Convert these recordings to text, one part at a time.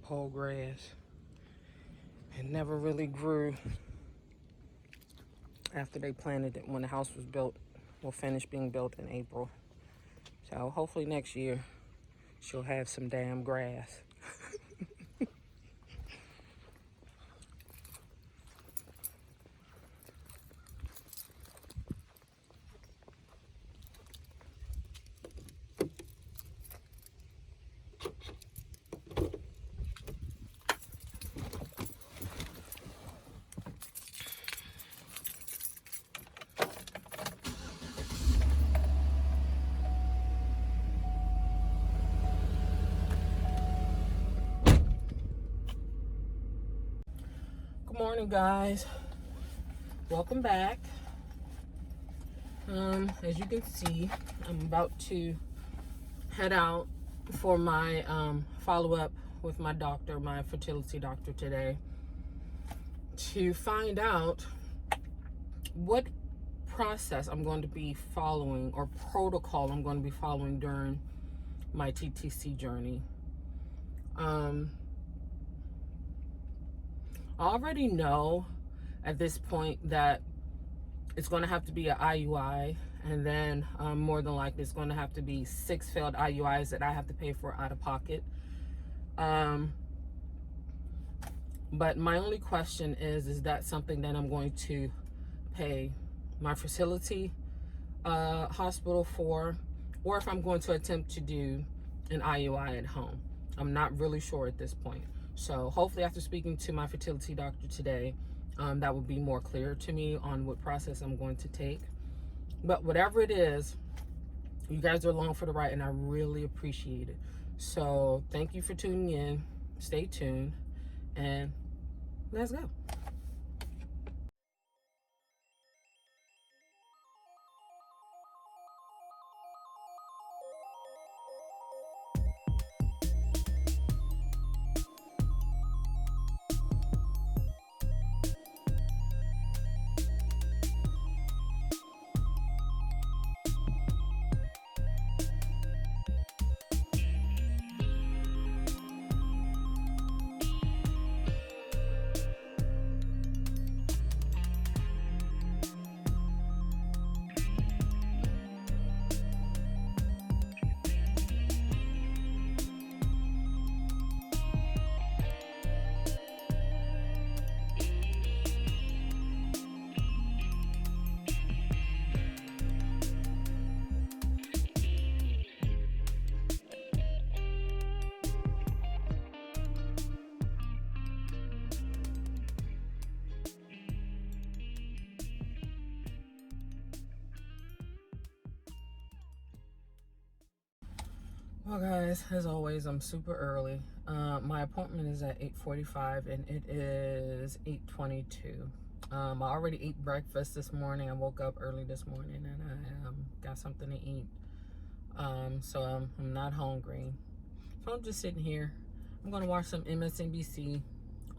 pole grass. It never really grew after they planted it when the house was built, will finish being built in April. So hopefully next year she'll have some damn grass. Good morning, guys. Welcome back. As you can see, I'm about to head out for my follow-up with my doctor, my fertility doctor today, to find out what process I'm going to be following or protocol I'm going to be following during my TTC journey. I already know at this point that it's going to have to be an IUI, and then more than likely it's going to have to be 6 failed IUIs that I have to pay for out of pocket. But my only question is that something that I'm going to pay my fertility hospital for, or if I'm going to attempt to do an IUI at home? I'm not really sure at this point. So hopefully after speaking to my fertility doctor today, that will be more clear to me on what process I'm going to take. But whatever it is, you guys are along for the ride, and I really appreciate it. So thank you for tuning in. Stay tuned, and let's go. Well, guys, as always, I'm super early. My appointment is at 8:45, and it is 8:22. I already ate breakfast this morning. I woke up early this morning, and I got something to eat. So I'm not hungry. So I'm just sitting here. I'm gonna watch some MSNBC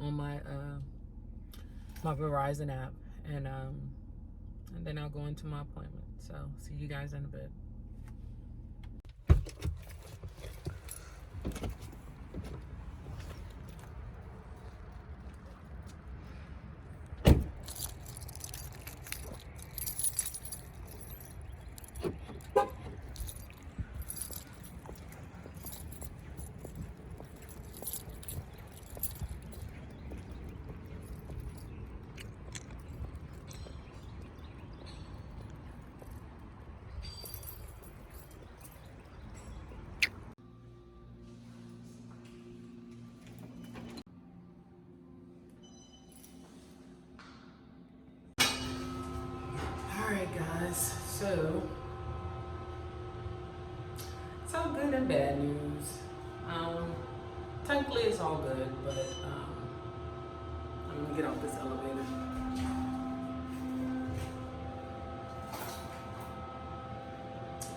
on my my Verizon app, and then I'll go into my appointment. So see you guys in a bit. Alright, guys, so it's all good and bad news. Technically it's all good, but I'm gonna get off this elevator.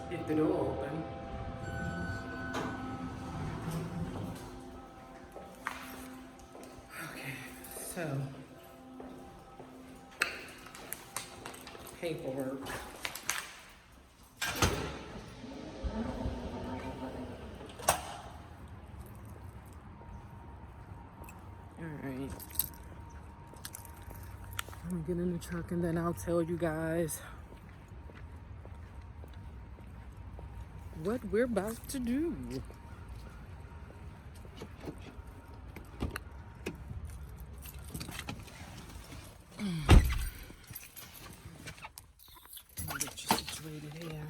Get the door open. Okay, so paperwork. Let me get in the truck and then I'll tell you guys what we're about to do. I'll get you situated here.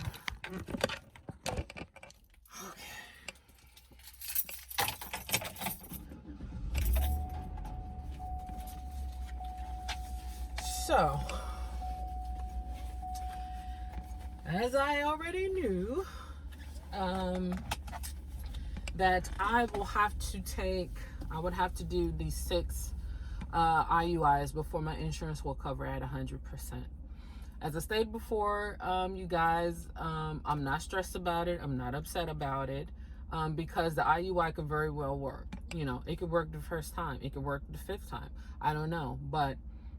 So, as I already knew, that I would have to do these 6 IUIs before my insurance will cover at 100%. As I stated before, you guys, I'm not stressed about it. I'm not upset about it, because the IUI could very well work. You know, it could work the first time. It could work the 5th time. I don't know. But,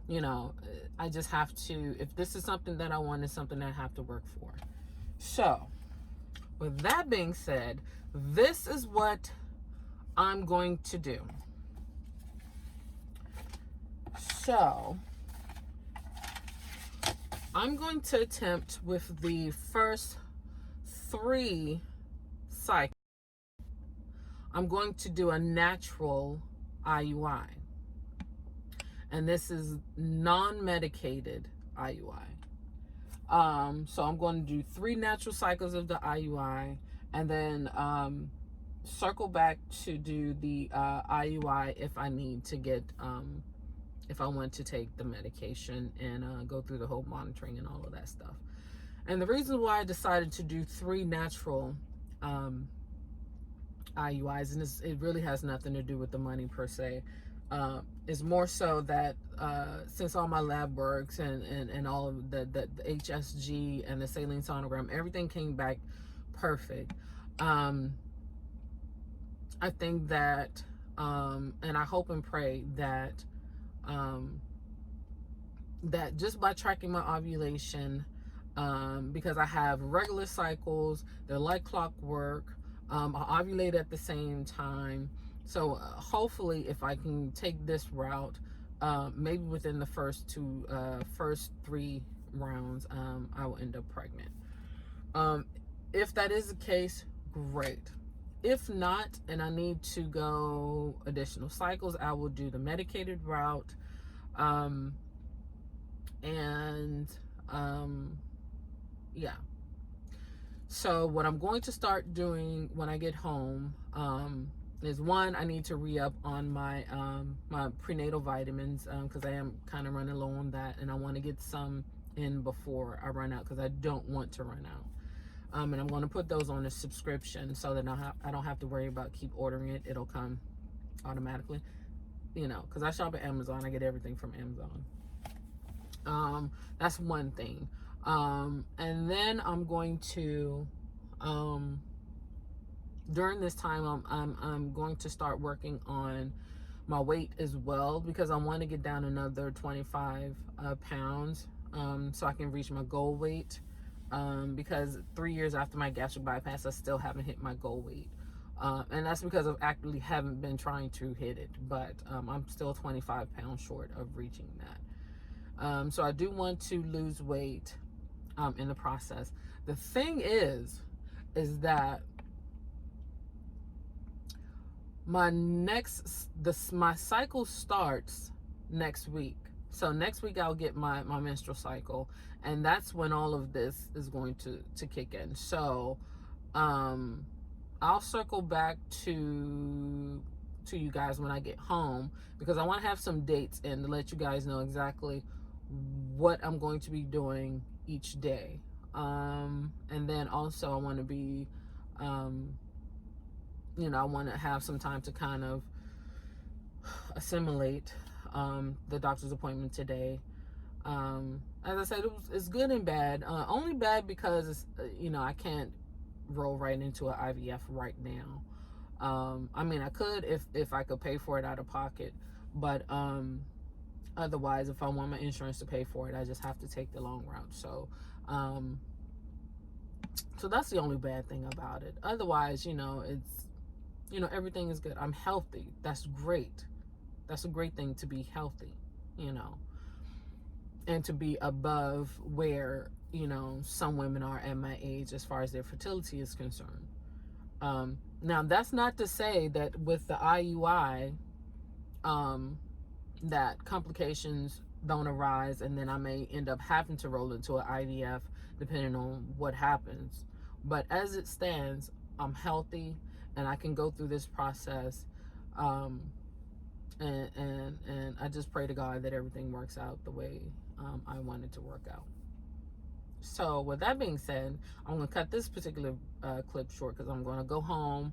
you know, I just have to, if this is something that I want, it's something that I have to work for. So, with that being said, this is what I'm going to do. So, I'm going to attempt with the first 3 cycles. I'm going to do a natural IUI. And this is non-medicated IUI. So I'm going to do 3 natural cycles of the IUI, and then circle back to do the IUI if I need to get, if I want to take the medication and go through the whole monitoring and all of that stuff. And the reason why I decided to do 3 natural IUIs, and it really has nothing to do with the money per se, is more so that since all my lab works and all of the HSG and the saline sonogram, everything came back perfect. I think that, and I hope and pray that, that just by tracking my ovulation, because I have regular cycles, they're like clockwork, I ovulate at the same time. So hopefully if I can take this route, maybe within the first 3 rounds, I will end up pregnant. If that is the case, great. If not, and I need to go additional cycles, I will do the medicated route. Yeah. So what I'm going to start doing when I get home, is 1, I need to re-up on my my prenatal vitamins, because I am kind of running low on that, and I want to get some in before I run out, because I don't want to run out. And I'm going to put those on a subscription so that I don't have to worry about keep ordering it. It'll come automatically, you know, because I shop at Amazon. I get everything from Amazon. That's one thing. And then I'm going to, during this time, I'm going to start working on my weight as well, because I want to get down another 25 pounds, so I can reach my goal weight. Because 3 years after my gastric bypass, I still haven't hit my goal weight. And that's because I actually haven't been trying to hit it, but I'm still 25 pounds short of reaching that. So I do want to lose weight in the process. The thing is that my cycle starts next week. So next week I'll get my menstrual cycle, and that's when all of this is going to kick in. So I'll circle back to you guys when I get home, because I want to have some dates in to let you guys know exactly what I'm going to be doing each day. And then also I want to be, you know, I want to have some time to kind of assimilate the doctor's appointment today. As I said, it's good and bad. Only bad because it's, you know, I can't roll right into an IVF right now. I mean, I could if I could pay for it out of pocket, but otherwise, if I want my insurance to pay for it, I just have to take the long route. So so that's the only bad thing about it. Otherwise, you know, it's, you know, everything is good. I'm healthy. That's great. That's a great thing, to be healthy, you know. and to be above where, you know, some women are at my age as far as their fertility is concerned. Now, that's not to say that with the IUI, that complications don't arise and then I may end up having to roll into an IVF depending on what happens. But as it stands, I'm healthy and I can go through this process. And I just pray to God that everything works out the way I want it to work out. So with that being said, I'm going to cut this particular clip short because I'm going to go home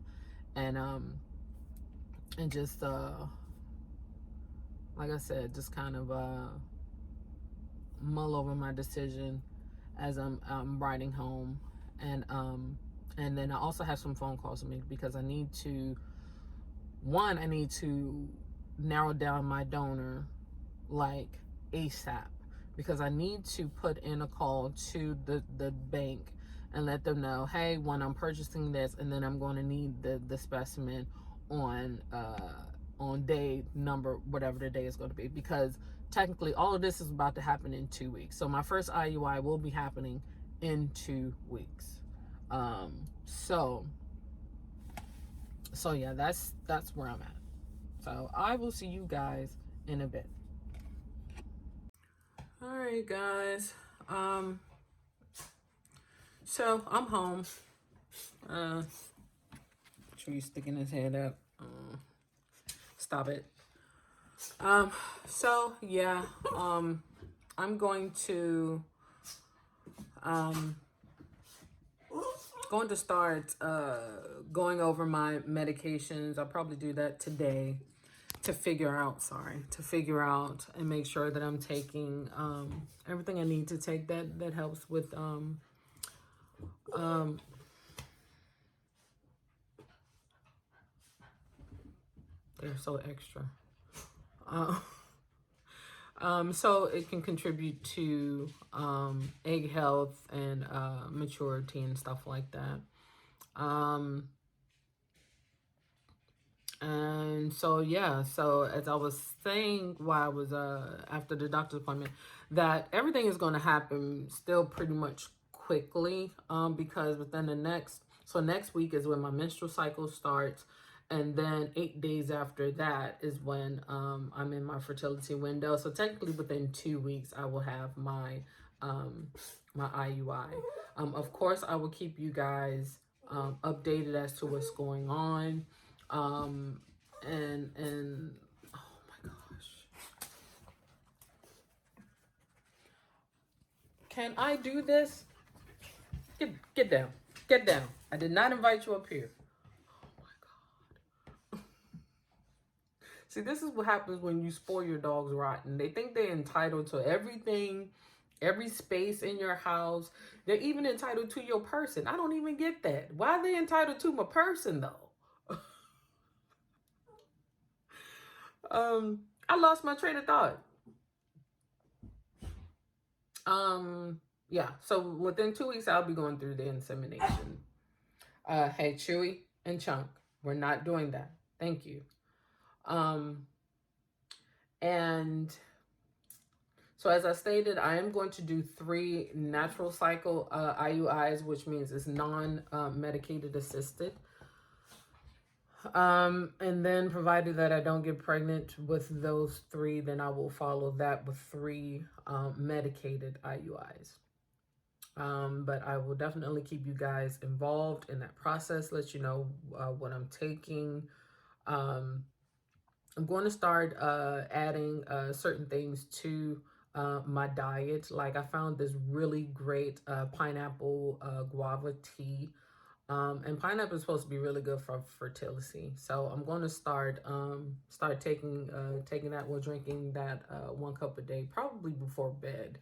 and just like I said, just kind of mull over my decision as I'm riding home, and then I also have some phone calls to make because I need to narrow down my donor like ASAP, because I need to put in a call to the bank and let them know, hey, when I'm purchasing this, and then I'm going to need the specimen on day number, whatever the day is going to be, because technically all of this is about to happen in 2 weeks. So my first IUI will be happening in 2 weeks. So yeah, that's where I'm at. So I will see you guys in a bit. All right, guys. So I'm home. Tree sticking his head up. Stop it. So yeah. I'm going to start going over my medications. I'll probably do that today to figure out and make sure that I'm taking everything I need to take that helps with they're so extra. So it can contribute to egg health and maturity and stuff like that. And so, yeah, so as I was saying while I was after the doctor's appointment, that everything is going to happen still pretty much quickly, because within the next week is when my menstrual cycle starts. And then 8 days after that is when I'm in my fertility window. So technically within 2 weeks, I will have my my IUI. Of course, I will keep you guys updated as to what's going on. And oh my gosh. Can I do this? Get down. Get down. I did not invite you up here. See, this is what happens when you spoil your dogs rotten. They think they're entitled to everything, every space in your house. They're even entitled to your person. I don't even get that. Why are they entitled to my person, though? I lost my train of thought. Yeah, so within 2 weeks, I'll be going through the insemination. Hey, Chewy and Chunk, we're not doing that. Thank you. And so as I stated, I am going to do 3 natural cycle IUIs, which means it's non-medicated assisted. And then provided that I don't get pregnant with those 3, then I will follow that with 3 medicated IUIs. But I will definitely keep you guys involved in that process, let you know what I'm taking. I'm going to start adding certain things to my diet. Like I found this really great pineapple guava tea. And pineapple is supposed to be really good for fertility. So I'm going to start taking that, or drinking that 1 cup a day, probably before bed.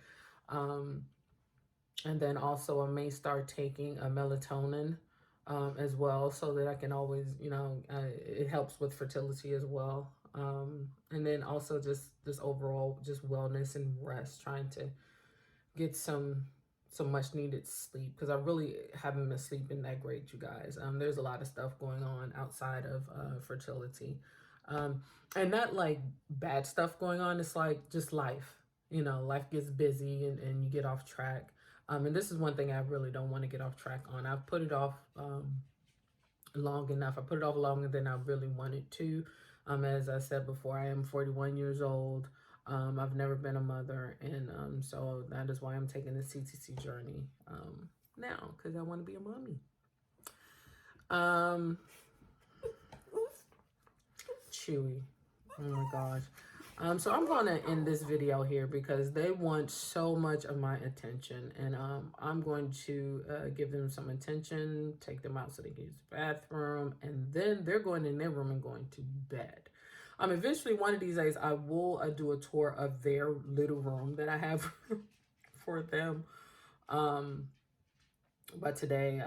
And then also I may start taking a melatonin as well, so that I can always, it helps with fertility as well. And then also just overall just wellness and rest, trying to get some much needed sleep, because I really haven't been sleeping that great, you guys. There's a lot of stuff going on outside of fertility, and not like bad stuff going on. It's like just life, you know, life gets busy and you get off track. And this is one thing I really don't want to get off track on. I've put it off long enough. I put it off longer than I really wanted to. As I said before, I am 41 years old. I've never been a mother, and so that is why I'm taking this TTC journey now, because I want to be a mommy. Chewy. Oh my gosh. So I'm going to end this video here because they want so much of my attention, and I'm going to give them some attention, take them out so they can use the bathroom, and then they're going in their room and going to bed. Eventually, one of these days, I will do a tour of their little room that I have for them. But today,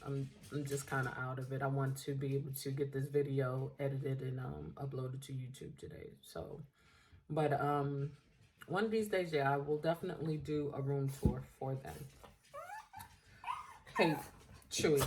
I'm just kind of out of it. I want to be able to get this video edited and uploaded to YouTube today. So, but one of these days, yeah, I will definitely do a room tour for them. Hey, Chewy.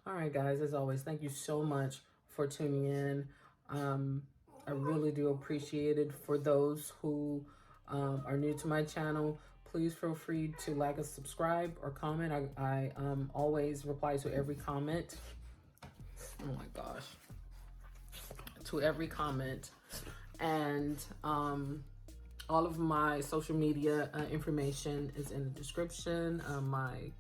All right, guys, as always, thank you so much for tuning in. I really do appreciate it. For those who are new to my channel, please feel free to like and subscribe or comment. I always reply to every comment. Oh my gosh. To every comment. And all of my social media information is in the description. My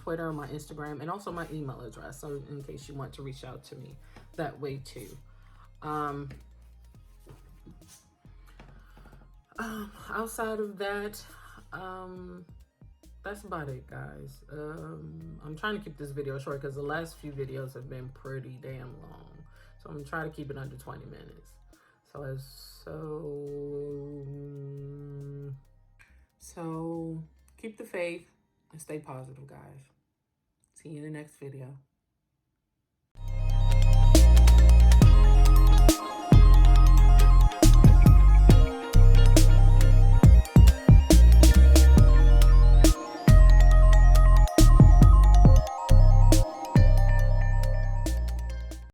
Twitter, my Instagram, and also my email address. So in case you want to reach out to me that way too. Outside of that, that's about it, guys. I'm trying to keep this video short because the last few videos have been pretty damn long. So I'm trying to keep it under 20 minutes. So keep the faith and stay positive, guys. See you in the next video.